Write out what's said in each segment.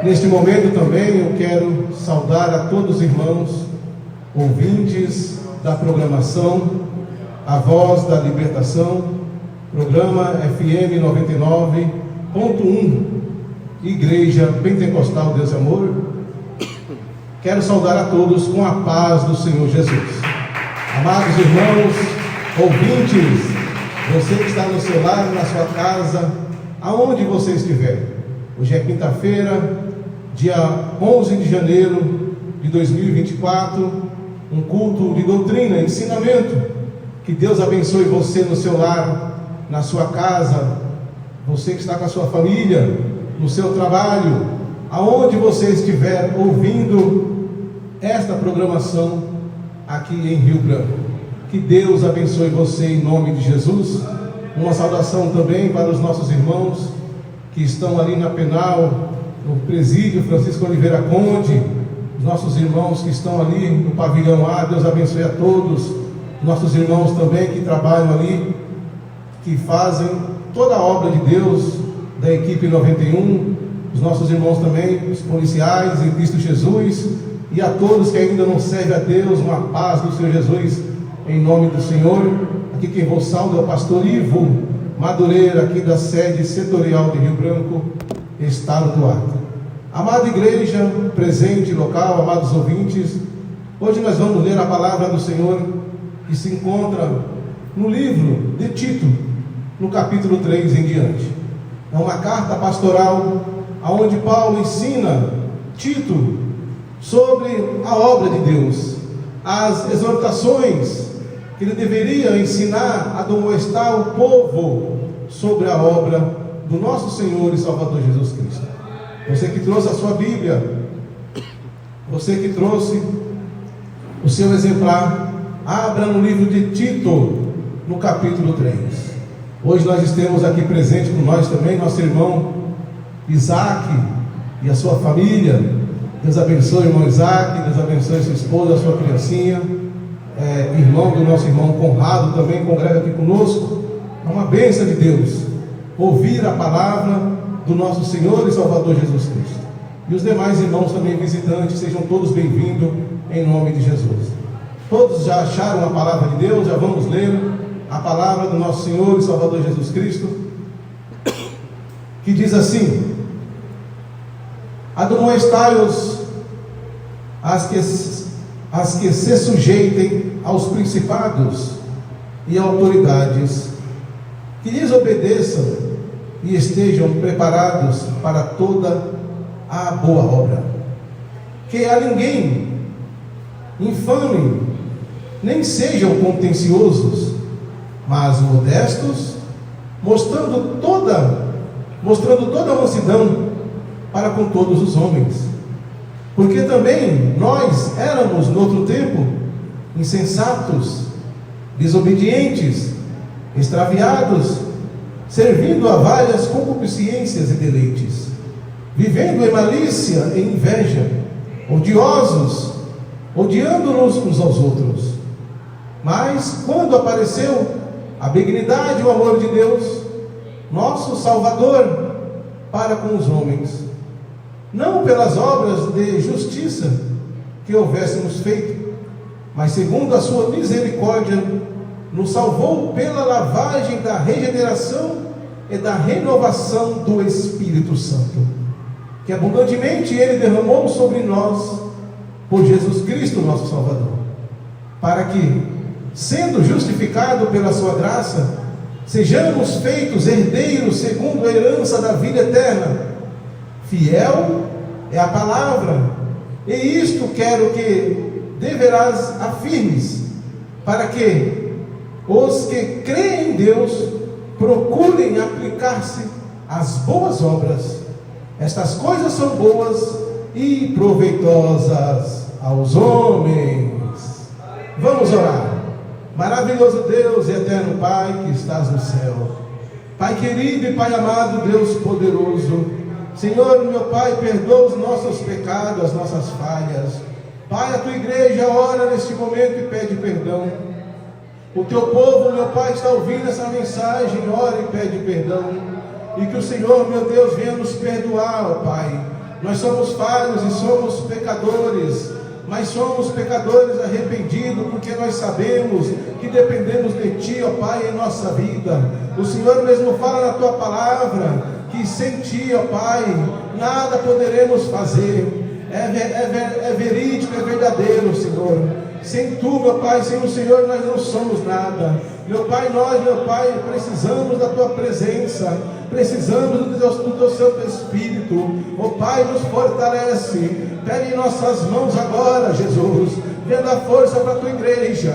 Neste momento também eu quero saudar a todos os irmãos, ouvintes da programação A Voz da Libertação, programa FM 99.1, Igreja Pentecostal Deus e Amor. Quero saudar a todos com a paz do Senhor Jesus. Amados irmãos, ouvintes, você que está no seu lar, na sua casa, aonde você estiver. Hoje é quinta-feira, dia 11 de janeiro de 2024, um culto de doutrina, ensinamento. Que Deus abençoe você no seu lar, na sua casa, você que está com a sua família, no seu trabalho, aonde você estiver ouvindo esta programação aqui em Rio Branco. Que Deus abençoe você em nome de Jesus. Uma saudação também para os nossos irmãos que estão ali na Penal, no presídio Francisco Oliveira Conde, os nossos irmãos que estão ali no pavilhão A, Deus abençoe a todos, nossos irmãos também que trabalham ali, que fazem toda a obra de Deus, da equipe 91, os nossos irmãos também, os policiais em Cristo Jesus, e a todos que ainda não servem a Deus, uma paz do Senhor Jesus, em nome do Senhor. Aqui quem vos salva é o pastor Ivo Madureira, aqui da sede setorial de Rio Branco, estado do Acre. Amada igreja, presente, local, amados ouvintes, hoje nós vamos ler a palavra do Senhor, que se encontra no livro de Tito, no capítulo 3 em diante. É uma carta pastoral, onde Paulo ensina Tito sobre a obra de Deus, as exortações que ele deveria ensinar, admoestar o povo sobre a obra do nosso Senhor e Salvador Jesus Cristo. Você que trouxe a sua Bíblia, você que trouxe o seu exemplar, abra no livro de Tito, no capítulo 3. Hoje nós temos aqui presente com nós também nosso irmão Isaac e a sua família. Deus abençoe o irmão Isaac, Deus abençoe sua esposa, a sua criancinha. Irmão do nosso irmão Conrado também congrega aqui conosco. É uma bênção de Deus ouvir a palavra do nosso Senhor e Salvador Jesus Cristo. E os demais irmãos também visitantes, sejam todos bem-vindos em nome de Jesus. Todos já acharam a palavra de Deus? Já vamos ler a palavra do nosso Senhor e Salvador Jesus Cristo, que diz assim: admoestai-os as que se sujeitem aos principados e autoridades, que lhes obedeçam e estejam preparados para toda a boa obra. Que a ninguém infame, nem sejam contenciosos, mas modestos, mostrando toda a mansidão para com todos os homens. Porque também nós éramos, no outro tempo, insensatos, desobedientes, extraviados, servindo a várias concupiscências e deleites, vivendo em malícia e inveja, odiosos, odiando-nos uns aos outros. Mas quando apareceu a benignidade e o amor de Deus, nosso Salvador, para com os homens, não pelas obras de justiça que houvéssemos feito, mas segundo a sua misericórdia, nos salvou pela lavagem da regeneração e da renovação do Espírito Santo, que abundantemente Ele derramou sobre nós, por Jesus Cristo nosso Salvador, para que, sendo justificado pela sua graça, sejamos feitos herdeiros segundo a herança da vida eterna. Fiel é a palavra, e isto quero que deverás afirmes, para que os que creem em Deus procurem aplicar-se às boas obras. Estas coisas são boas e proveitosas aos homens. Vamos orar. Maravilhoso Deus e eterno Pai que estás no céu, Pai querido e Pai amado, Deus poderoso, Senhor, meu Pai, perdoa os nossos pecados, as nossas falhas. Pai, a tua igreja ora neste momento e pede perdão. O teu povo, meu Pai, está ouvindo essa mensagem, ora e pede perdão. E que o Senhor, meu Deus, venha nos perdoar, ó Pai, Nós somos falhos e somos pecadores, mas somos pecadores arrependidos, porque nós sabemos que dependemos de Ti, ó Pai, em nossa vida. O Senhor mesmo fala na Tua palavra, que sem Ti, ó Pai, nada poderemos fazer. É verídico, é verdadeiro, Senhor. Sem Tu, meu Pai, sem o Senhor nós não somos nada. Meu Pai, nós, meu Pai, precisamos da Tua presença, precisamos do Teu Santo Espírito. Ó Pai, nos fortalece. Pega em nossas mãos agora, Jesus. Venha dar força para a Tua igreja,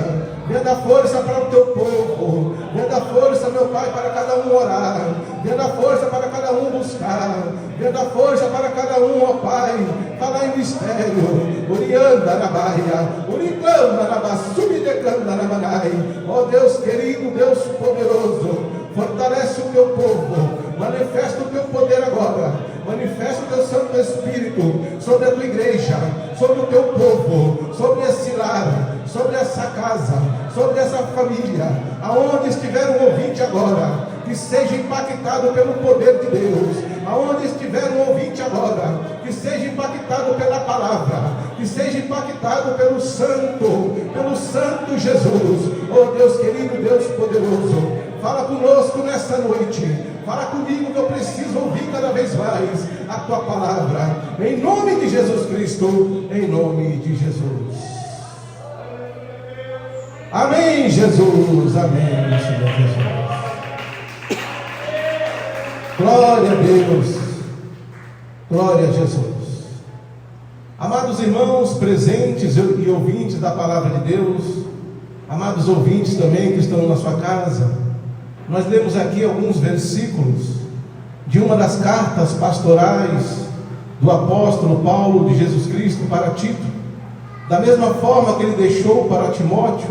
venha dar força para o Teu povo, venha dar força, meu Pai, para cada um orar, venha dar força para cada um buscar, venha dar força para cada um, ó Pai, falar em mistério. Urianda na baia, uricanda na basubidecanda na manai. Ó Deus querido, Deus poderoso, fortalece o Teu povo, manifesta o Teu poder agora. Manifesta o Teu Santo Espírito sobre a Tua igreja, sobre o Teu povo, sobre esse lar, sobre essa casa, sobre essa família, aonde estiver um ouvinte agora, que seja impactado pelo poder de Deus, aonde estiver um ouvinte agora, que seja impactado pela palavra, que seja impactado pelo Santo Jesus. Oh Deus querido, Deus poderoso, fala conosco nessa noite. Fala comigo que eu preciso ouvir cada vez mais a Tua palavra. Em nome de Jesus Cristo, em nome de Jesus. Amém, Jesus. Amém, Senhor Jesus. Glória a Deus. Glória a Jesus. Amados irmãos presentes e ouvintes da palavra de Deus, amados ouvintes também que estão na sua casa, nós lemos aqui alguns versículos de uma das cartas pastorais do apóstolo Paulo de Jesus Cristo para Tito. Da mesma forma que ele deixou para Timóteo,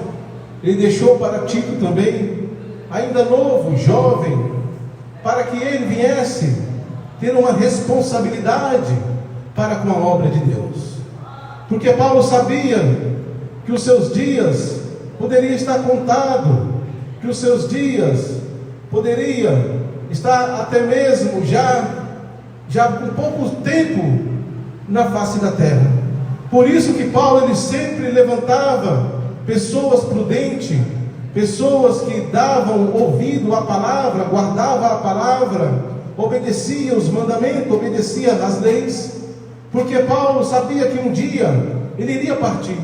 ele deixou para Tito também, ainda novo, jovem, para que ele viesse ter uma responsabilidade para com a obra de Deus. Porque Paulo sabia que os seus dias poderiam estar contados, que os seus dias poderia estar até mesmo já com pouco tempo na face da terra. Por isso que Paulo ele sempre levantava pessoas prudentes, pessoas que davam ouvido à palavra, guardavam a palavra, obedeciam os mandamentos, obedeciam as leis, porque Paulo sabia que um dia ele iria partir,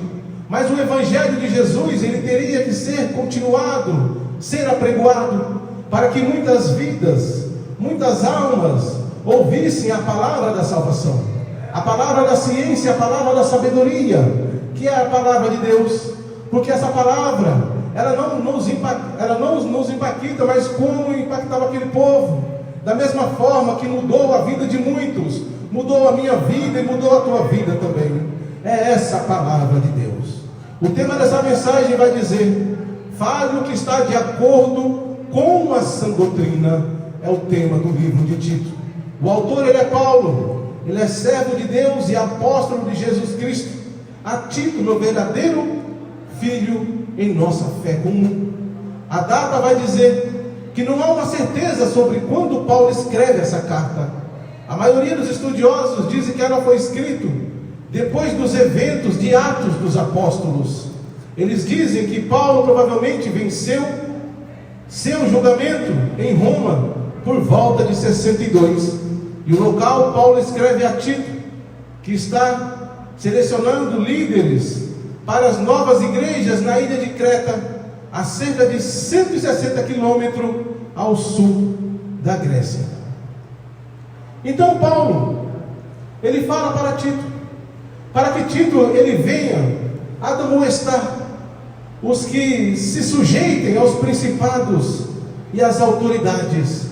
mas o evangelho de Jesus ele teria que ser continuado, ser apregoado, para que muitas vidas, muitas almas ouvissem a palavra da salvação, a palavra da ciência, a palavra da sabedoria, que é a palavra de Deus. Porque essa palavra, ela não nos impacta, mas como impactava aquele povo, da mesma forma que mudou a vida de muitos, mudou a minha vida e mudou a tua vida também. É essa a palavra de Deus. O tema dessa mensagem vai dizer: fale o que está de acordo com a sã doutrina. É o tema do livro de Tito. O autor ele é Paulo, ele é servo de Deus e apóstolo de Jesus Cristo, a Tito, meu verdadeiro filho em nossa fé comum. A data vai dizer que não há uma certeza sobre quando Paulo escreve essa carta. A maioria dos estudiosos dizem que ela foi escrita depois dos eventos de Atos dos Apóstolos. Eles dizem que Paulo provavelmente venceu seu julgamento em Roma por volta de 62. E o local Paulo escreve a Tito, que está selecionando líderes para as novas igrejas na ilha de Creta, a cerca de 160 quilômetros ao sul da Grécia. Então Paulo, ele fala para Tito, para que Tito ele venha admoestar os que se sujeitem aos principados e às autoridades.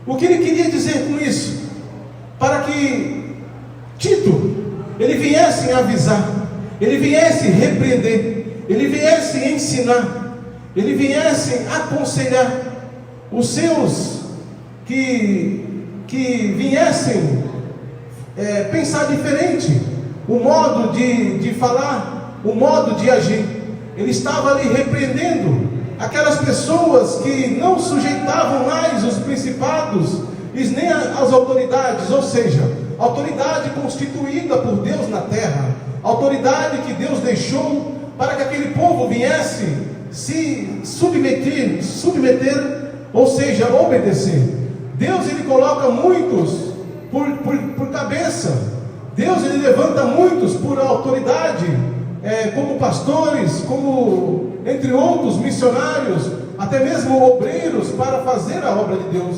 O que ele queria dizer com isso? Para que Tito ele viesse avisar, ele viesse repreender, ele viesse ensinar, ele viesse aconselhar os seus que viessem pensar diferente, o modo de falar, o modo de agir. Ele estava ali repreendendo aquelas pessoas que não sujeitavam mais os principados e nem as autoridades, ou seja, autoridade constituída por Deus na terra, autoridade que Deus deixou para que aquele povo viesse se submeter, ou seja, obedecer. Deus, ele coloca muitos por cabeça. Deus, ele levanta muitos por autoridade, como pastores, como entre outros missionários, até mesmo obreiros, para fazer a obra de Deus.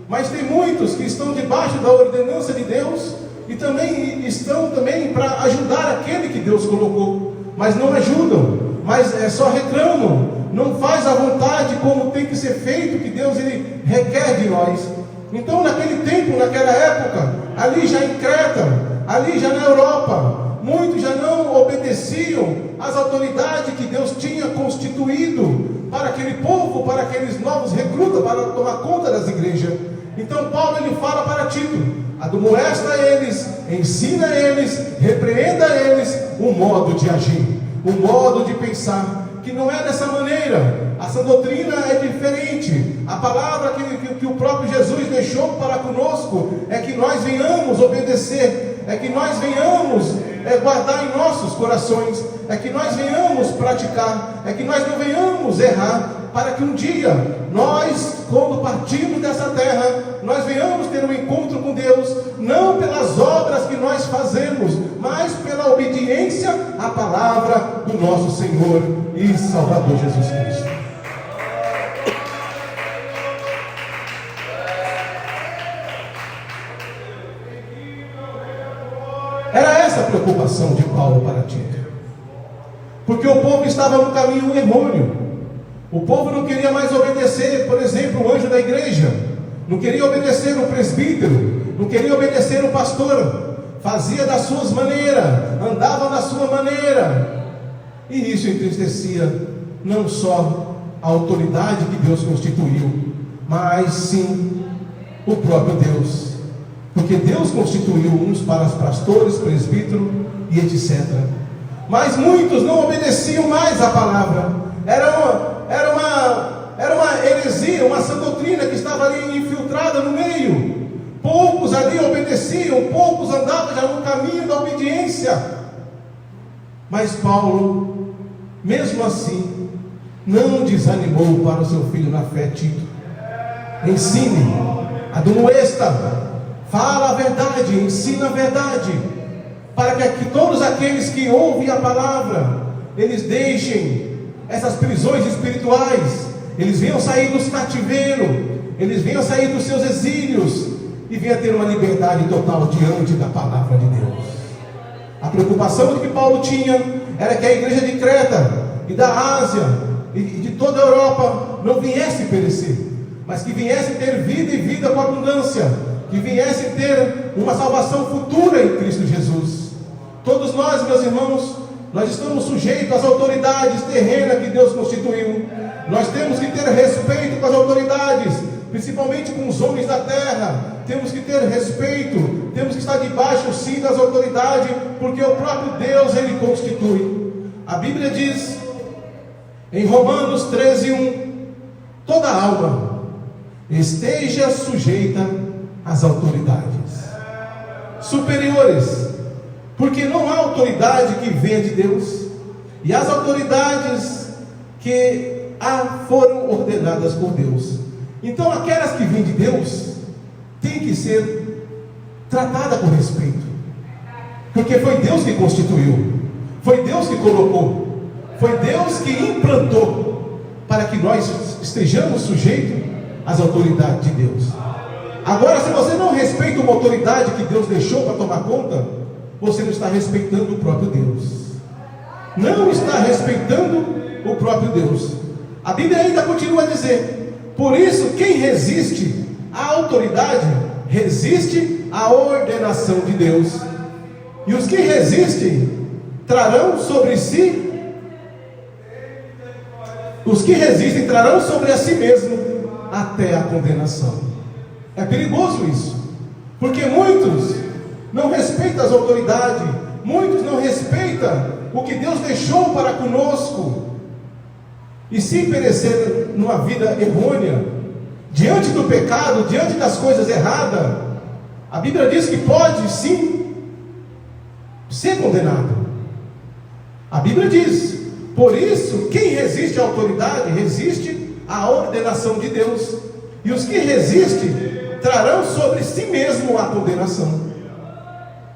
Mas tem muitos que estão debaixo da ordenança de Deus e também estão para ajudar aquele que Deus colocou, mas não ajudam, mas só reclamam, não faz a vontade como tem que ser feito, que Deus ele requer de nós. Então, naquele tempo, naquela época, ali já em Creta, ali já na Europa, muitos já não obedeciam às autoridades que Deus tinha constituído para aquele povo, para aqueles novos recrutas, para tomar conta das igrejas. Então Paulo, ele fala para Tito: admoesta eles, ensina eles, repreenda eles o modo de agir, o modo de pensar, que não é dessa maneira. A sã doutrina é diferente. A palavra que o próprio Jesus deixou para conosco é que nós venhamos obedecer, é que nós venhamos guardar em nossos corações, é que nós venhamos praticar, é que nós não venhamos errar, para que um dia nós, quando partirmos dessa terra, nós venhamos ter um encontro com Deus, não pelas obras que nós fazemos, mas pela obediência à palavra do nosso Senhor e Salvador Jesus Cristo. Era essa a preocupação de Paulo para Tito, porque o povo estava no caminho errôneo. O povo não queria mais obedecer, por exemplo, o anjo da igreja, não queria obedecer o presbítero, não queria obedecer o pastor, fazia das suas maneiras, andava da sua maneira, e isso entristecia não só a autoridade que Deus constituiu, mas sim o próprio Deus, porque Deus constituiu uns para os pastores, presbítero e etc. Mas muitos não obedeciam mais a palavra. Era uma heresia, uma sã doutrina que estava ali infiltrada no meio. Poucos ali obedeciam, poucos andavam já no caminho da obediência. Mas Paulo, mesmo assim, não desanimou para o seu filho na fé, Tito. Ensine, admoesta, fala a verdade, ensina a verdade, para que todos aqueles que ouvem a palavra, eles deixem essas prisões espirituais, eles venham sair dos cativeiros, eles venham sair dos seus exílios e venham ter uma liberdade total diante da palavra de Deus. A preocupação que Paulo tinha era que a igreja de Creta e da Ásia e de toda a Europa não viesse perecer, mas que viesse ter vida e vida com abundância, que viesse ter uma salvação futura em Cristo Jesus. Todos nós, meus irmãos, nós estamos sujeitos às autoridades terrenas que Deus constituiu. Nós temos que ter respeito com as autoridades, principalmente com os homens da terra. Temos que ter respeito, temos que estar debaixo sim das autoridades, porque o próprio Deus ele constitui. A Bíblia diz em Romanos 13:1: toda alma esteja sujeita às autoridades superiores, porque não há autoridade que venha de Deus, e as autoridades que foram ordenadas por Deus. Então aquelas que vêm de Deus têm que ser tratadas com respeito, porque foi Deus que constituiu, foi Deus que colocou, foi Deus que implantou, para que nós estejamos sujeitos às autoridades de Deus. Agora, se você não respeita uma autoridade que Deus deixou para tomar conta, você não está respeitando o próprio Deus, não está respeitando o próprio Deus. A Bíblia ainda continua a dizer: por isso quem resiste à autoridade, resiste à ordenação de Deus, e os que resistem trarão sobre si, os que resistem trarão sobre a si mesmo até a condenação. É perigoso isso, porque muitos não respeitam as autoridades, muitos não respeitam o que Deus deixou para conosco, e se perecer numa vida errônea, diante do pecado, diante das coisas erradas, A Bíblia diz que pode sim ser condenado. A Bíblia diz: por isso, quem resiste à autoridade, resiste à ordenação de Deus. E os que resistem trarão sobre si mesmo a condenação.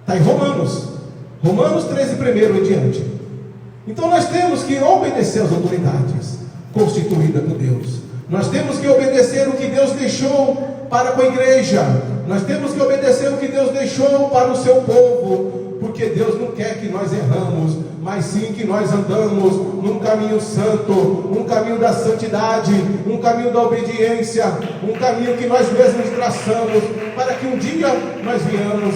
Está em Romanos 13, primeiro em diante. Então nós temos que obedecer às autoridades constituídas por Deus. Nós temos que obedecer o que Deus deixou para com a igreja. Nós temos que obedecer o que Deus deixou para o seu povo. Porque Deus não quer que nós erramos, mas sim que nós andamos num caminho santo, um caminho da santidade, um caminho da obediência, um caminho que nós mesmos traçamos, para que um dia nós venhamos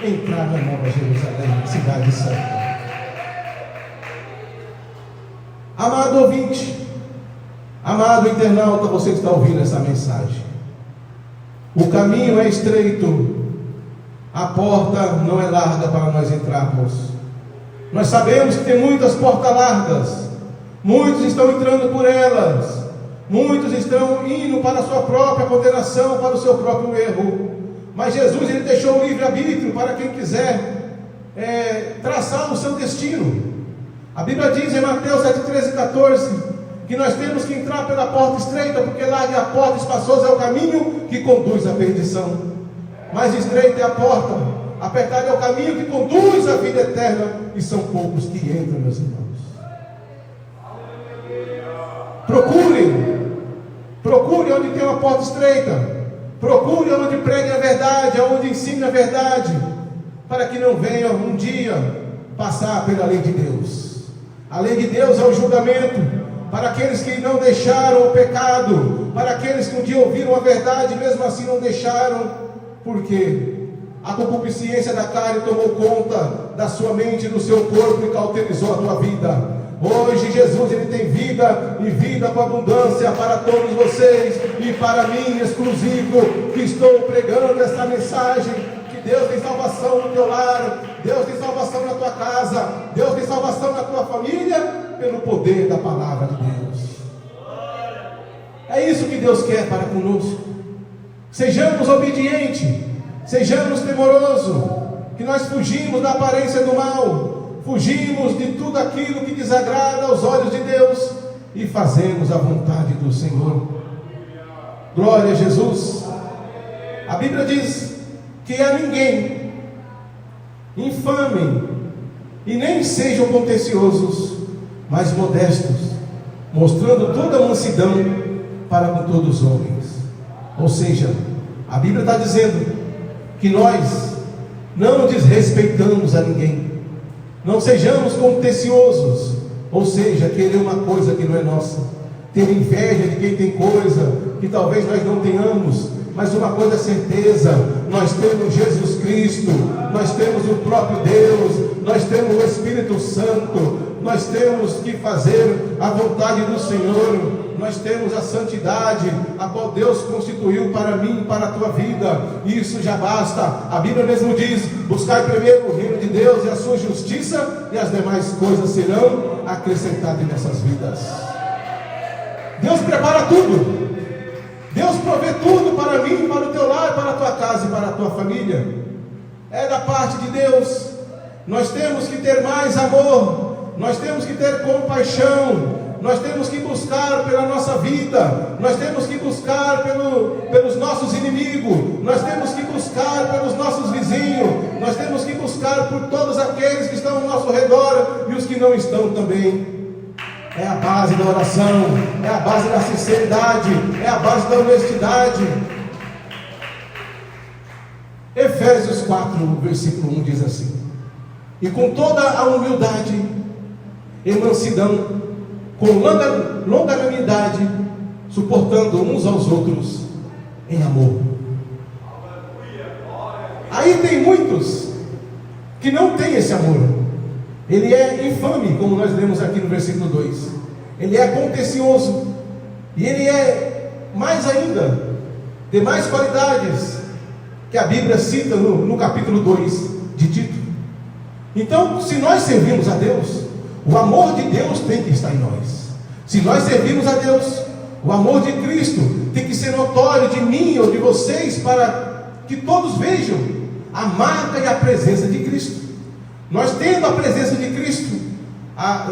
entrar na Nova Jerusalém, cidade santa. Amado ouvinte, amado internauta, você que está ouvindo essa mensagem, o caminho é estreito, a porta não é larga para nós entrarmos. Nós sabemos que tem muitas portas largas, muitos estão entrando por elas, muitos estão indo para a sua própria condenação, para o seu próprio erro. Mas Jesus, ele deixou o livre-arbítrio para quem quiser traçar o seu destino. A Bíblia diz em Mateus 7, 13 e 14, que nós temos que entrar pela porta estreita, porque larga é a porta, espaçoso é o caminho que conduz à perdição. Mais estreita é a porta, apertado é o caminho que conduz à vida eterna, e são poucos que entram, meus irmãos. Procure onde tem uma porta estreita, procure onde pregue a verdade, onde ensine a verdade, para que não venha um dia passar pela lei de Deus. A lei de Deus é o julgamento para aqueles que não deixaram o pecado, para aqueles que um dia ouviram a verdade e mesmo assim não deixaram, porque a concupiscência da carne tomou conta da sua mente e do seu corpo e cauterizou a tua vida. Hoje Jesus, ele tem vida e vida com abundância para todos vocês e para mim exclusivo, que estou pregando essa mensagem, que Deus tem salvação no teu lar, Deus tem salvação na tua casa, Deus tem salvação na tua família, pelo poder da palavra de Deus. É isso que Deus quer para conosco. Sejamos obedientes, sejamos temorosos, que nós fugimos da aparência do mal, fugimos de tudo aquilo que desagrada aos olhos de Deus e fazemos a vontade do Senhor. Glória a Jesus. A Bíblia diz que a ninguém infamem e nem sejam contenciosos, mas modestos, mostrando toda a mansidão para com todos os homens. Ou seja, a Bíblia está dizendo que nós não desrespeitamos a ninguém, não sejamos contenciosos, ou seja, querer uma coisa que não é nossa, ter inveja de quem tem coisa que talvez nós não tenhamos. Mas uma coisa é certeza, nós temos Jesus Cristo, nós temos o próprio Deus, nós temos o Espírito Santo, nós temos que fazer a vontade do Senhor, nós temos a santidade, a qual Deus constituiu para mim e para a tua vida, isso já basta. A Bíblia mesmo diz: buscai primeiro o reino de Deus e a sua justiça, e as demais coisas serão acrescentadas em nossas vidas. Deus prepara tudo, Deus provê tudo para mim, para o teu lar, para a tua casa e para a tua família. É da parte de Deus. Nós temos que ter mais amor, nós temos que ter compaixão, nós temos que buscar pela nossa vida, nós temos que buscar pelos nossos inimigos, nós temos que buscar pelos nossos vizinhos, nós temos que buscar por todos aqueles que estão ao nosso redor e os que não estão também. É a base da oração, é a base da sinceridade, é a base da honestidade. Efésios 4, versículo 1 diz assim: e com toda a humildade e mansidão, com longanimidade, suportando uns aos outros em amor. Aí tem muitos que não têm esse amor. Ele é infame, como nós lemos aqui no versículo 2. Ele é contencioso. E ele é mais ainda, de mais qualidades, que a Bíblia cita no capítulo 2 de Tito. Então, se nós servimos a Deus, o amor de Deus tem que estar em nós. Se nós servimos a Deus, o amor de Cristo tem que ser notório de mim ou de vocês, para que todos vejam a marca e a presença de Cristo. Nós tendo a presença de Cristo,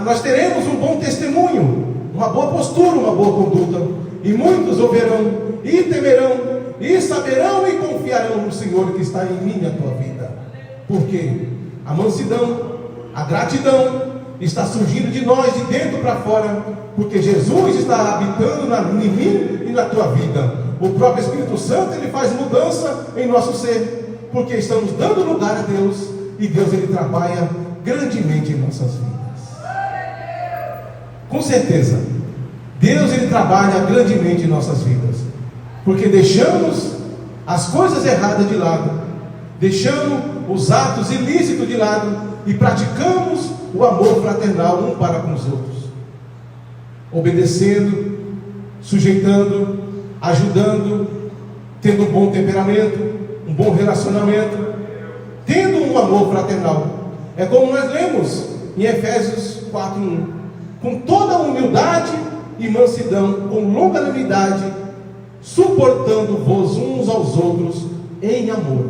nós teremos um bom testemunho, uma boa postura, uma boa conduta, e muitos ouvirão e temerão e saberão e confiarão no Senhor que está em mim e na tua vida. Porque a mansidão, a gratidão está surgindo de nós, de dentro para fora, porque Jesus está habitando em mim e na tua vida. O próprio Espírito Santo, ele faz mudança em nosso ser, porque estamos dando lugar a Deus, e Deus, ele trabalha grandemente em nossas vidas. Com certeza, Deus, ele trabalha grandemente em nossas vidas, porque deixamos as coisas erradas de lado, deixamos os atos ilícitos de lado, e praticamos o amor fraternal um para com os outros, obedecendo, sujeitando, ajudando, tendo um bom temperamento, um bom relacionamento, tendo um amor fraternal. É como nós lemos em Efésios 4:1: com toda humildade e mansidão, com longanimidade, suportando-vos uns aos outros em amor.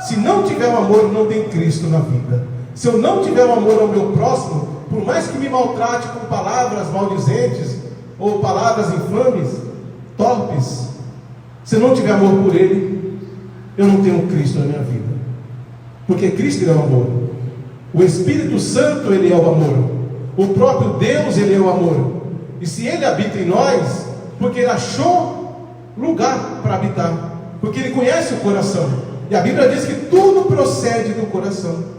Se não tiver o amor, não tem Cristo na vida. Se eu não tiver o amor ao meu próximo, por mais que me maltrate com palavras maldizentes ou palavras infames, torpes, se eu não tiver amor por ele, eu não tenho Cristo na minha vida. Porque Cristo, ele é o amor. O Espírito Santo, ele é o amor. O próprio Deus, ele é o amor. E se ele habita em nós, porque ele achou lugar para habitar, porque ele conhece o coração. E a Bíblia diz que tudo procede do coração.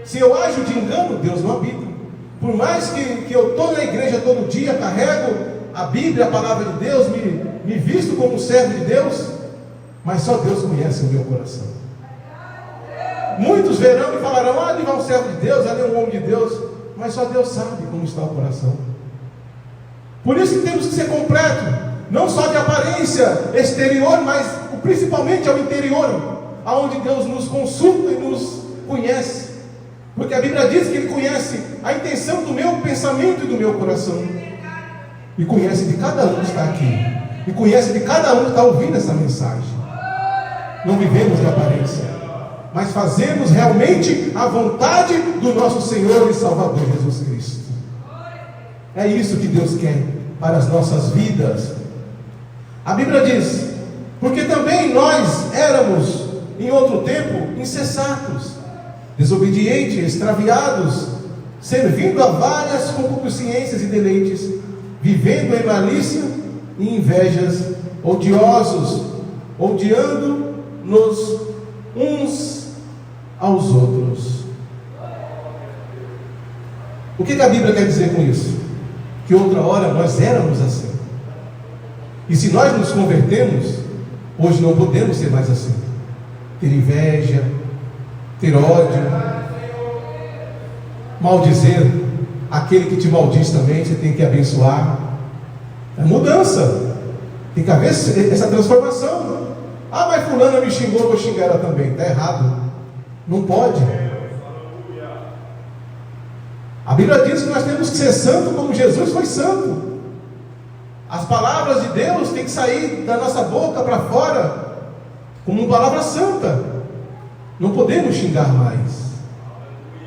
Se eu ajo de engano, Deus não habita. Por mais que eu estou na igreja todo dia, carrego a Bíblia, a palavra de Deus, me visto como um servo de Deus, mas só Deus conhece o meu coração. Muitos verão e falarão: ali vai um servo de Deus, ali é um homem de Deus, mas só Deus sabe como está o coração. Por isso que temos que ser completos, não só de aparência exterior, mas principalmente ao interior, aonde Deus nos consulta e nos conhece, porque a Bíblia diz que Ele conhece a intenção do meu pensamento e do meu coração, e conhece de cada um que está aqui, e conhece de cada um que está ouvindo essa mensagem. Não vivemos de aparência, mas fazemos realmente a vontade do nosso Senhor e Salvador Jesus Cristo. É isso que Deus quer para as nossas vidas. A Bíblia diz: porque também nós éramos em outro tempo insensatos, desobedientes, extraviados, servindo a várias concupiscências e deleites, vivendo em malícia e invejas, odiosos, odiando-nos uns aos outros. O que a Bíblia quer dizer com isso? Que outra hora nós éramos assim, e se nós nos convertemos, hoje não podemos ser mais assim. Ter inveja, ter ódio, maldizer aquele que te maldiz também, você tem que abençoar. É mudança, tem que haver essa transformação. Ah, mas fulana me xingou, vou xingar ela também. Está errado, não pode. A Bíblia diz que nós temos que ser santo como Jesus foi santo. As palavras de Deus têm que sair da nossa boca para fora como uma palavra santa. Não podemos xingar mais,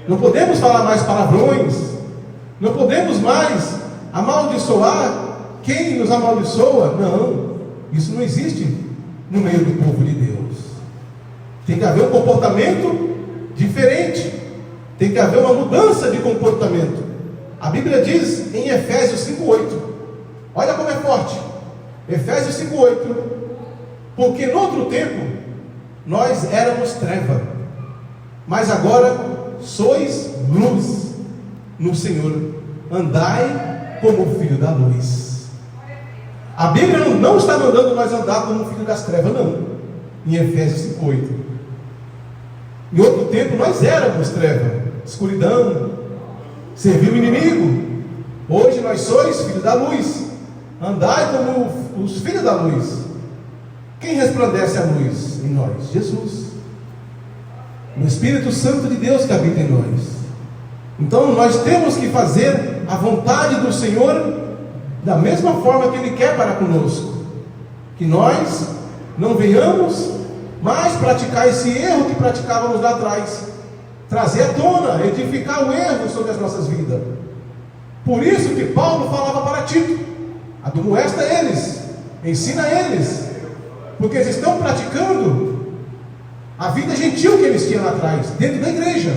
não podemos falar mais palavrões, não podemos mais amaldiçoar quem nos amaldiçoa. Não, isso não existe no meio do povo de Deus. Tem que haver um comportamento diferente, tem que haver uma mudança de comportamento. A Bíblia diz em Efésios 5:8, olha como é forte, Efésios 5:8: porque no outro tempo nós éramos treva, mas agora sois luz no Senhor, andai como filho da luz. A Bíblia não está mandando nós andar como filho das trevas, não. Em Efésios 5:8, em outro tempo nós éramos treva, escuridão, serviu o inimigo. Hoje nós sois filhos da luz, andai como os filhos da luz. Quem resplandece a luz em nós? Jesus, o Espírito Santo de Deus que habita em nós. Então nós temos que fazer a vontade do Senhor da mesma forma que Ele quer para conosco, que nós não venhamos mas praticar esse erro que praticávamos lá atrás, trazer à tona, edificar o erro sobre as nossas vidas. Por isso que Paulo falava para Tito: admoesta eles, ensina eles, porque eles estão praticando a vida gentil que eles tinham lá atrás, dentro da igreja.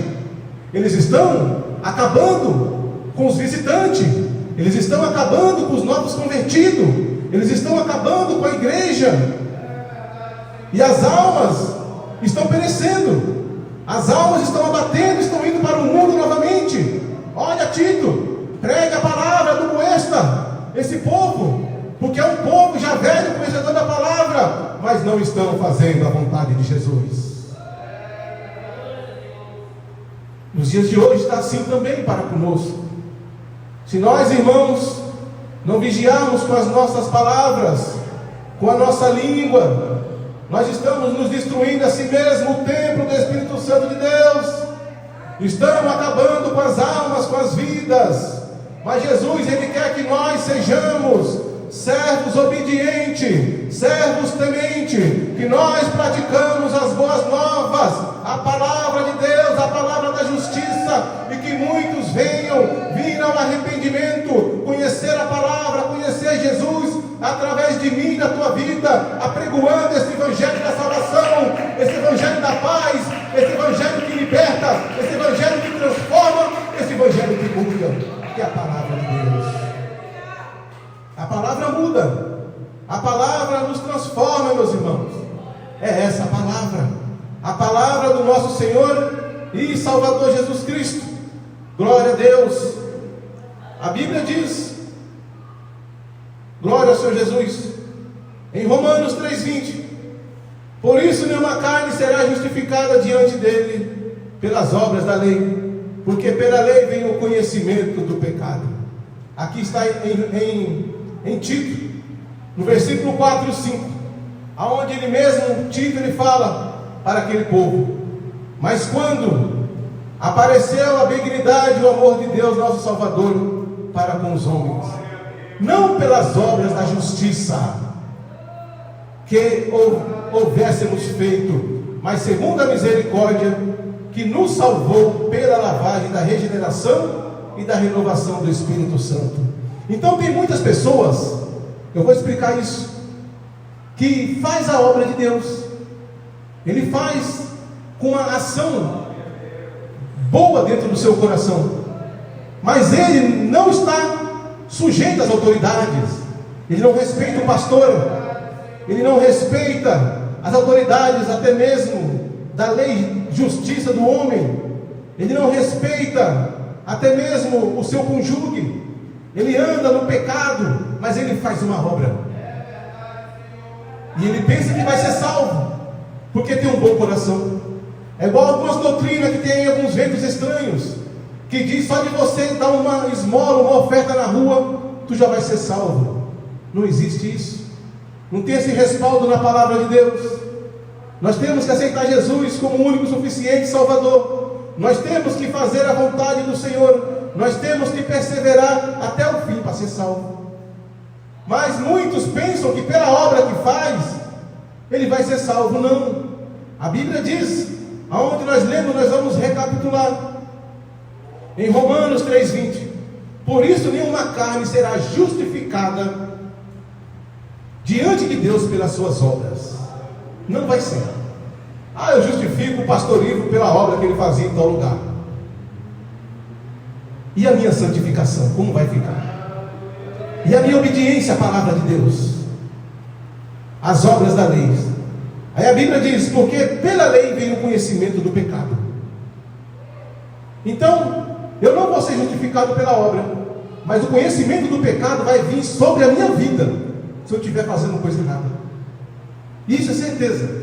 Eles estão acabando com os visitantes, eles estão acabando com os novos convertidos, eles estão acabando com a igreja, e as almas estão perecendo, as almas estão abatendo, estão indo para o mundo novamente. Olha, Tito, pregue a palavra, admoesta esse povo, porque é um povo já velho, conhecedor da palavra, mas não estão fazendo a vontade de Jesus. Nos dias de hoje está assim também para conosco. Se nós, irmãos, não vigiarmos com as nossas palavras, com a nossa língua, nós estamos nos destruindo a si mesmo, o templo do Espírito Santo de Deus. Estamos acabando com as almas, com as vidas. Mas Jesus, Ele quer que nós sejamos servos obedientes, servos tementes, que nós praticamos as boas novas, a palavra de Deus, a palavra da justiça, e que muitos venham vir ao arrependimento, conhecer a palavra, conhecer Jesus, através de mim, da tua vida, apregoando esse evangelho da salvação, esse evangelho da paz, esse evangelho que liberta, esse evangelho que transforma, esse evangelho que muda, que é a palavra de Deus. A palavra muda, a palavra nos transforma, meus irmãos. É essa a palavra do nosso Senhor e Salvador Jesus Cristo. Glória a Deus. A Bíblia diz, glória ao Senhor Jesus, em Romanos 3:20: por isso nenhuma carne será justificada diante dele pelas obras da lei, porque pela lei vem o conhecimento do pecado. Aqui está em Tito, no versículo 4 e 5, aonde ele mesmo, Tito, ele fala para aquele povo: mas quando apareceu a benignidade e o amor de Deus nosso Salvador para com os homens, não pelas obras da justiça que houvéssemos feito, mas segundo a misericórdia que nos salvou pela lavagem da regeneração e da renovação do Espírito Santo. Então tem muitas pessoas, eu vou explicar isso, que faz a obra de Deus, ele faz com uma ação boa dentro do seu coração, mas ele não está sujeito às autoridades, ele não respeita o pastor, ele não respeita as autoridades até mesmo da lei justiça do homem, ele não respeita até mesmo o seu cônjuge, ele anda no pecado, mas ele faz uma obra, e ele pensa que vai ser salvo, porque tem um bom coração. É igual algumas doutrinas que tem alguns ventos estranhos, que diz só de você dar uma esmola, uma oferta na rua, tu já vai ser salvo. Não existe isso, não tem esse respaldo na palavra de Deus. Nós temos que aceitar Jesus como o único suficiente Salvador, nós temos que fazer a vontade do Senhor, nós temos que perseverar até o fim para ser salvo. Mas muitos pensam que pela obra que faz, ele vai ser salvo. Não, a Bíblia diz, aonde nós lemos, nós vamos recapitular, em Romanos 3:20: por isso nenhuma carne será justificada diante de Deus pelas suas obras. Não vai ser. Eu justifico o pastor Ivo pela obra que ele fazia em tal lugar. E a minha santificação, como vai ficar? E a minha obediência à palavra de Deus, as obras da lei? Aí a Bíblia diz: porque pela lei vem o conhecimento do pecado. Então, eu não vou ser justificado pela obra, mas o conhecimento do pecado vai vir sobre a minha vida, se eu estiver fazendo coisa errada. Isso é certeza.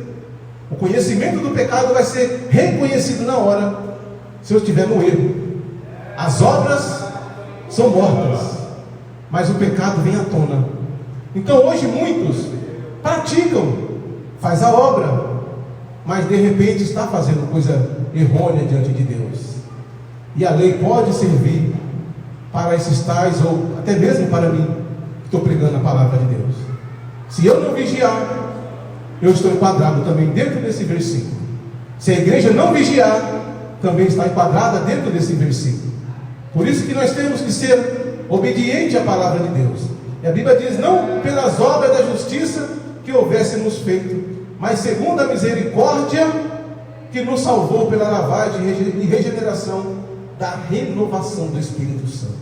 O conhecimento do pecado vai ser reconhecido na hora, se eu estiver no erro. As obras são mortas, mas o pecado vem à tona. Então hoje muitos praticam, faz a obra, mas de repente está fazendo coisa errônea diante de Deus. E a lei pode servir para esses tais, ou até mesmo para mim, que estou pregando a palavra de Deus. Se eu não vigiar, eu estou enquadrado também dentro desse versículo. Se a igreja não vigiar, também está enquadrada dentro desse versículo. Por isso que nós temos que ser obedientes à palavra de Deus. E a Bíblia diz: não pelas obras da justiça que houvéssemos feito, mas segundo a misericórdia que nos salvou pela lavagem e regeneração da renovação do Espírito Santo.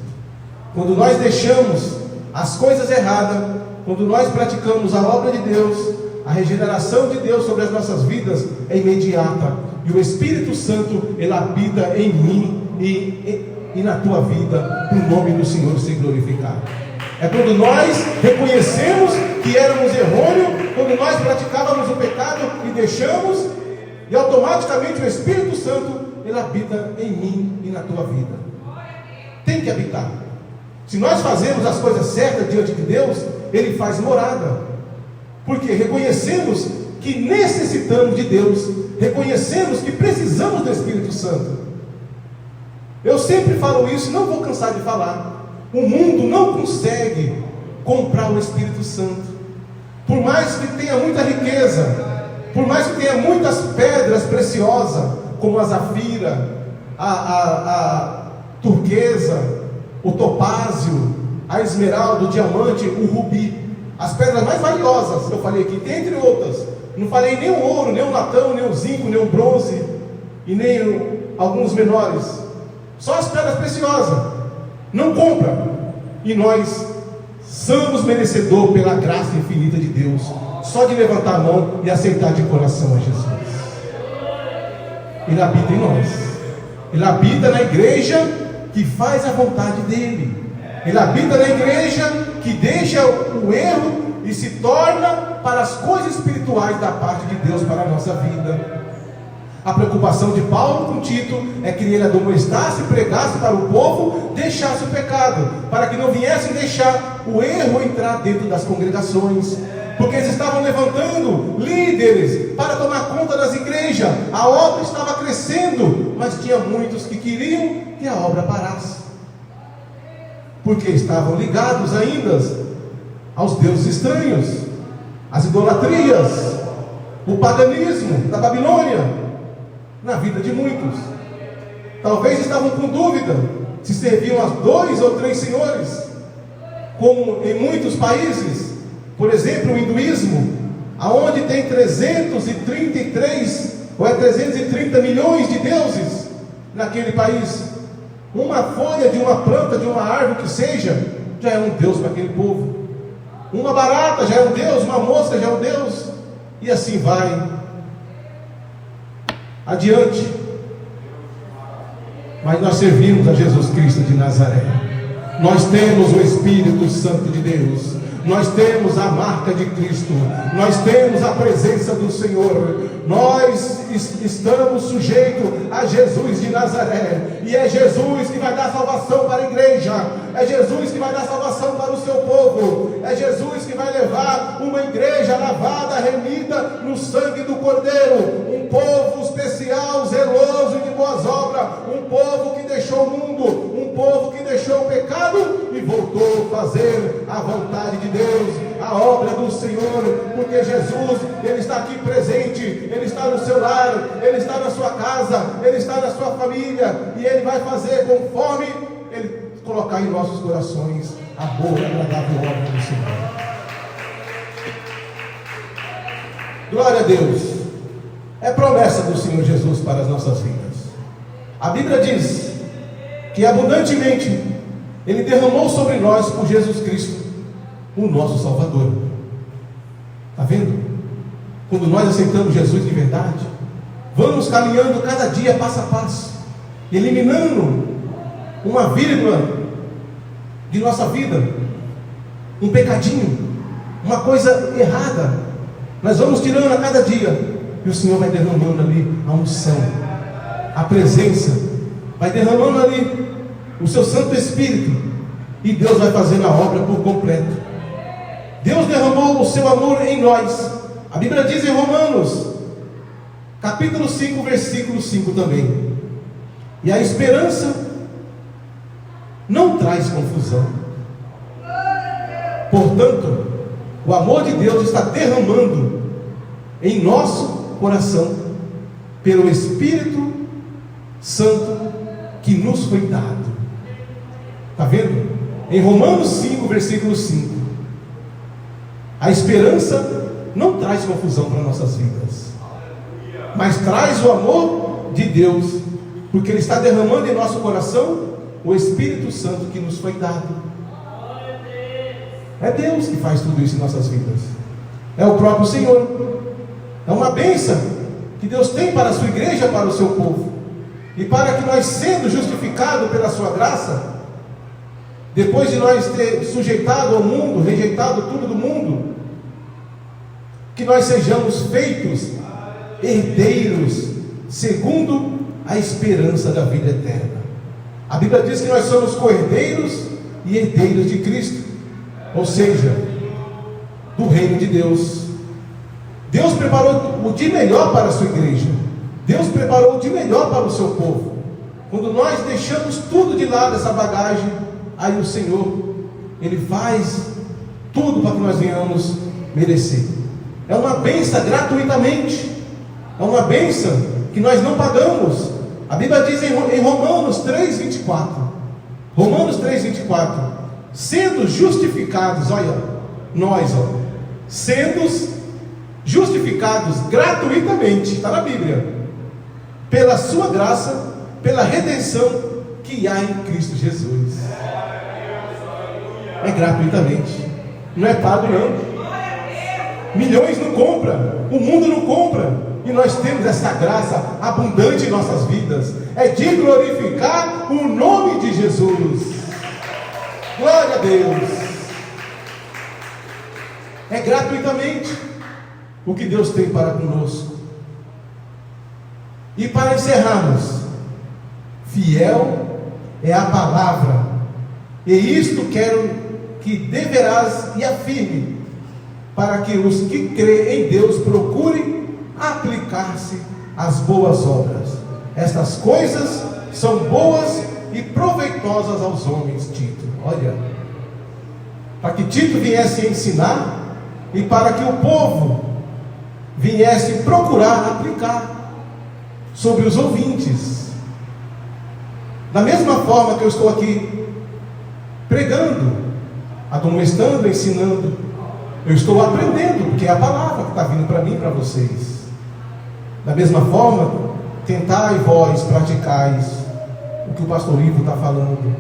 Quando nós deixamos as coisas erradas, quando nós praticamos a obra de Deus, a regeneração de Deus sobre as nossas vidas é imediata, e o Espírito Santo, ele habita em mim e na tua vida, para o nome do Senhor ser glorificado. É quando nós reconhecemos que éramos errôneos, quando nós praticávamos o pecado e deixamos, e automaticamente o Espírito Santo, ele habita em mim e na tua vida. Tem que habitar. Se nós fazemos as coisas certas diante de Deus, ele faz morada. Porque reconhecemos que necessitamos de Deus, reconhecemos que precisamos do Espírito Santo. Eu sempre falo isso, não vou cansar de falar. O mundo não consegue comprar o Espírito Santo. Por mais que tenha muita riqueza, por mais que tenha muitas pedras preciosas, como a zafira, a turquesa, o topázio, a esmeralda, o diamante, o rubi, as pedras mais valiosas, eu falei aqui, entre outras. Não falei nem o ouro, nem o latão, nem o zinco, nem o bronze, e nem alguns menores. Só as pedras preciosas. Não compra. E nós somos merecedor pela graça infinita de Deus, só de levantar a mão e aceitar de coração a Jesus. Ele habita em nós. Ele habita na igreja que faz a vontade dele. Ele habita na igreja que deixa o erro e se torna para as coisas espirituais da parte de Deus para a nossa vida. A preocupação de Paulo com Tito é que ele admoestasse e pregasse para o povo, deixasse o pecado, para que não viessem deixar o erro entrar dentro das congregações, porque eles estavam levantando líderes para tomar conta das igrejas. A obra estava crescendo, mas tinha muitos que queriam que a obra parasse, porque estavam ligados ainda aos deuses estranhos, às idolatrias, o paganismo da Babilônia na vida de muitos. Talvez estavam com dúvida se serviam a 2 ou 3 senhores, como em muitos países. Por exemplo, o hinduísmo, aonde tem 333 ou 330 milhões de deuses naquele país. Uma folha de uma planta, de uma árvore que seja, já é um deus para aquele povo. Uma barata já é um deus, uma mosca já é um deus, e assim vai adiante. Mas nós servimos a Jesus Cristo de Nazaré. Nós temos o Espírito Santo de Deus. Nós temos a marca de Cristo. Nós temos a presença do Senhor. Nós estamos sujeitos a Jesus de Nazaré. E é Jesus que vai dar salvação para a igreja. É Jesus que vai dar salvação para o seu povo. É Jesus que vai levar uma igreja lavada, remida no sangue do Cordeiro. Um povo especial, zeloso de boas obras. Um povo que deixou o mundo. Um povo que deixou o pecado e voltou a fazer a vontade de Deus, a obra do Senhor. Porque Jesus, Ele está aqui presente. Ele está no seu lar, Ele está na sua casa, Ele está na sua família, e Ele vai fazer conforme Ele colocar em nossos corações a boa e agradável obra do Senhor. Glória a Deus. É promessa do Senhor Jesus para as nossas vidas. A Bíblia diz que abundantemente Ele derramou sobre nós por Jesus Cristo, o nosso Salvador. Está vendo? Quando nós aceitamos Jesus de verdade, vamos caminhando cada dia passo a passo, eliminando uma vírgula de nossa vida, um pecadinho, uma coisa errada. Nós vamos tirando a cada dia, e o Senhor vai derramando ali a unção, a presença, vai derramando ali o seu Santo Espírito, e Deus vai fazendo a obra por completo. Deus derramou o seu amor em nós. A Bíblia diz em Romanos, capítulo 5, versículo 5 também: e a esperança não traz confusão. Portanto, o amor de Deus está derramando em nosso coração, pelo Espírito Santo que nos foi dado. Está vendo? Em Romanos 5, versículo 5, a esperança não traz confusão para nossas vidas, mas traz o amor de Deus, porque Ele está derramando em nosso coração o Espírito Santo que nos foi dado. É Deus que faz tudo isso em nossas vidas, é o próprio Senhor. É uma bênção que Deus tem para a sua igreja, para o seu povo, e para que nós, sendo justificados pela sua graça, depois de nós ter sujeitado ao mundo, rejeitado tudo do mundo, que nós sejamos feitos herdeiros segundo a esperança da vida eterna. A Bíblia diz que nós somos co-herdeiros e herdeiros de Cristo, ou seja, do reino de Deus. Deus preparou o de melhor para a sua igreja, Deus preparou o de melhor para o seu povo. Quando nós deixamos tudo de lado, essa bagagem, aí o Senhor, Ele faz tudo para que nós venhamos merecer. É uma bênção gratuitamente, é uma bênção que nós não pagamos. A Bíblia diz em Romanos 3,24, Romanos 3,24, sendo justificados, olha, nós, sendo justificados gratuitamente, está na Bíblia, pela sua graça, pela redenção que há em Cristo Jesus. É gratuitamente, não é pago não. Milhões não compram, o mundo não compra, e nós temos essa graça abundante em nossas vidas. É de glorificar o nome de Jesus. Glória a Deus. É gratuitamente o que Deus tem para conosco. E para encerrarmos, fiel é a palavra, e isto quero que deverás e afirme, para que os que creem em Deus procurem aplicar-se às boas obras. Estas coisas são boas e proveitosas aos homens. Tito, olha, para que Tito viesse ensinar e para que o povo viesse procurar aplicar sobre os ouvintes. Da mesma forma que eu estou aqui pregando, admoestando, ensinando, eu estou aprendendo, porque é a palavra que está vindo para mim e para vocês. Da mesma forma, tentai vós praticais o que o pastor Ivo está falando,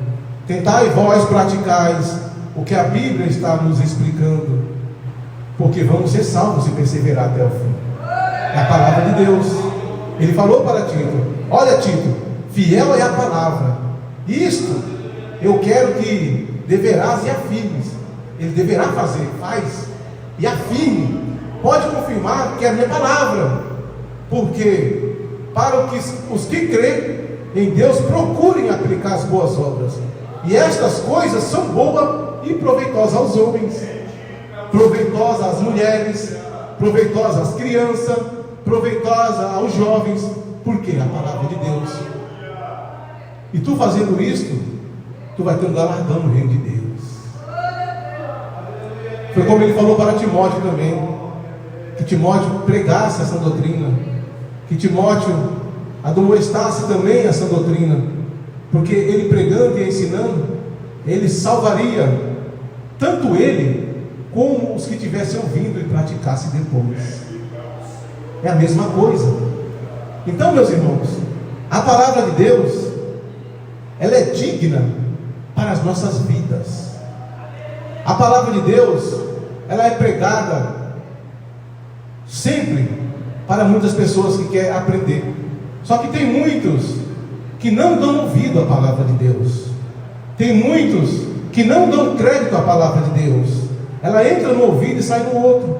tentai vós praticais o que a Bíblia está nos explicando, porque vamos ser salvos se perseverar até o fim. É a palavra de Deus. Ele falou para Tito: olha, Tito, fiel é a palavra, isto eu quero que deverás e afirmes. Ele deverá fazer, faz e afirme, pode confirmar que é a minha palavra, porque para os que creem em Deus procurem aplicar as boas obras, e estas coisas são boas e proveitosas aos homens, proveitosas às mulheres, proveitosas às crianças, proveitosas aos jovens, porque é a palavra de Deus. E tu fazendo isto, tu vai ter um galardão no reino de Deus. Foi como ele falou para Timóteo também, que Timóteo pregasse essa doutrina, que Timóteo admoestasse também essa doutrina, porque ele pregando e ensinando, ele salvaria tanto ele como os que estivessem ouvindo e praticassem depois. É a mesma coisa. Então, meus irmãos, a palavra de Deus, ela é digna para as nossas vidas. A palavra de Deus, ela é pregada sempre para muitas pessoas que querem aprender. Só que tem muitos que não dão ouvido à palavra de Deus. Tem muitos que não dão crédito à palavra de Deus. Ela entra no ouvido e sai no outro.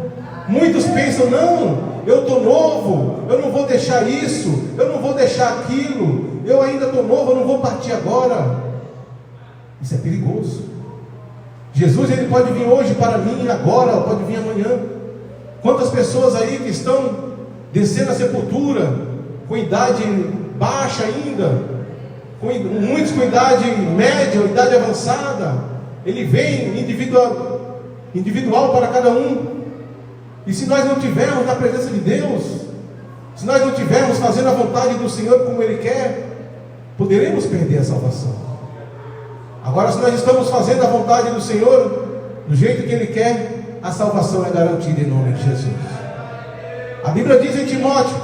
Muitos pensam: não, eu estou novo, eu não vou deixar isso, eu não vou deixar aquilo, eu ainda estou novo, eu não vou partir agora. Isso é perigoso. Jesus, ele pode vir hoje para mim, agora, pode vir amanhã. Quantas pessoas aí que estão descendo a sepultura com idade baixa ainda, muitos com idade média, idade avançada. Ele vem individual para cada um. E se nós não tivermos na presença de Deus, se nós não tivermos fazendo a vontade do Senhor como Ele quer, poderemos perder a salvação. Agora, se nós estamos fazendo a vontade do Senhor do jeito que Ele quer, a salvação é garantida em nome de Jesus. A Bíblia diz em Timóteo,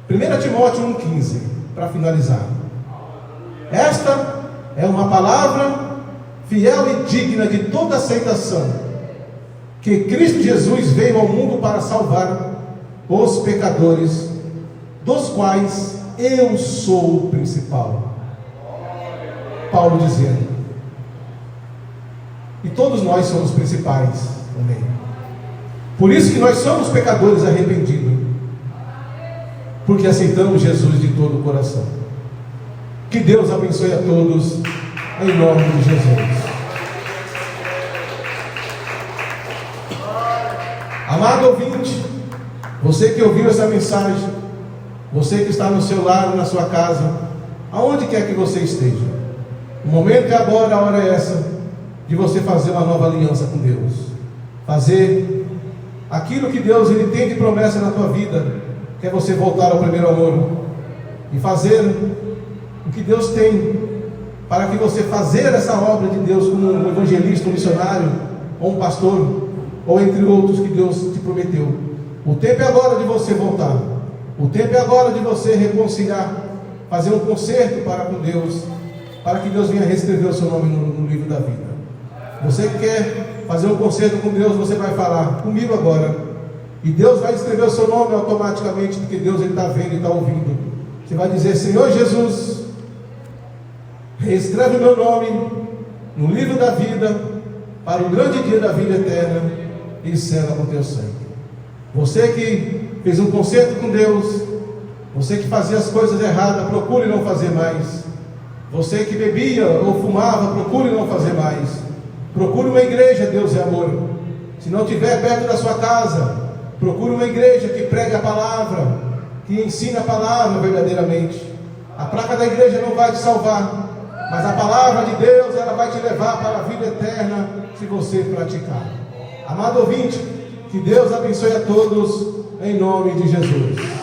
1 Timóteo 1,15, para finalizar: esta é uma palavra fiel e digna de toda aceitação, que Cristo Jesus veio ao mundo para salvar os pecadores, dos quais eu sou o principal. Paulo dizendo, e todos nós somos principais também. Por isso que nós somos pecadores arrependidos, porque aceitamos Jesus de todo o coração. Que Deus abençoe a todos, em nome de Jesus. Amado ouvinte, você que ouviu essa mensagem, você que está no seu lar, na sua casa, aonde quer que você esteja, o momento é agora, a hora é essa, de você fazer uma nova aliança com Deus, fazer aquilo que Deus Ele tem de promessa na tua vida, que é você voltar ao primeiro amor, e fazer o que Deus tem, para que você fazer essa obra de Deus como um evangelista, um missionário, ou um pastor, ou entre outros que Deus te prometeu. O tempo é agora de você voltar, o tempo é agora de você reconciliar, fazer um concerto para com Deus, para que Deus venha reescrever o seu nome no livro da vida. Você que quer fazer um concerto com Deus, você vai falar comigo agora, e Deus vai escrever o seu nome automaticamente, porque Deus está vendo e está ouvindo. Você vai dizer: Senhor Jesus, reescreve o meu nome no livro da vida, para o grande dia da vida eterna, e sela com teu sangue. Você que fez um concerto com Deus, você que fazia as coisas erradas, procure não fazer mais. Você que bebia ou fumava, procure não fazer mais. Procure uma igreja, Deus é amor. Se não estiver perto da sua casa, procure uma igreja que pregue a palavra, que ensine a palavra verdadeiramente. A placa da igreja não vai te salvar, mas a palavra de Deus, ela vai te levar para a vida eterna, se você praticar. Amado ouvinte, que Deus abençoe a todos, em nome de Jesus.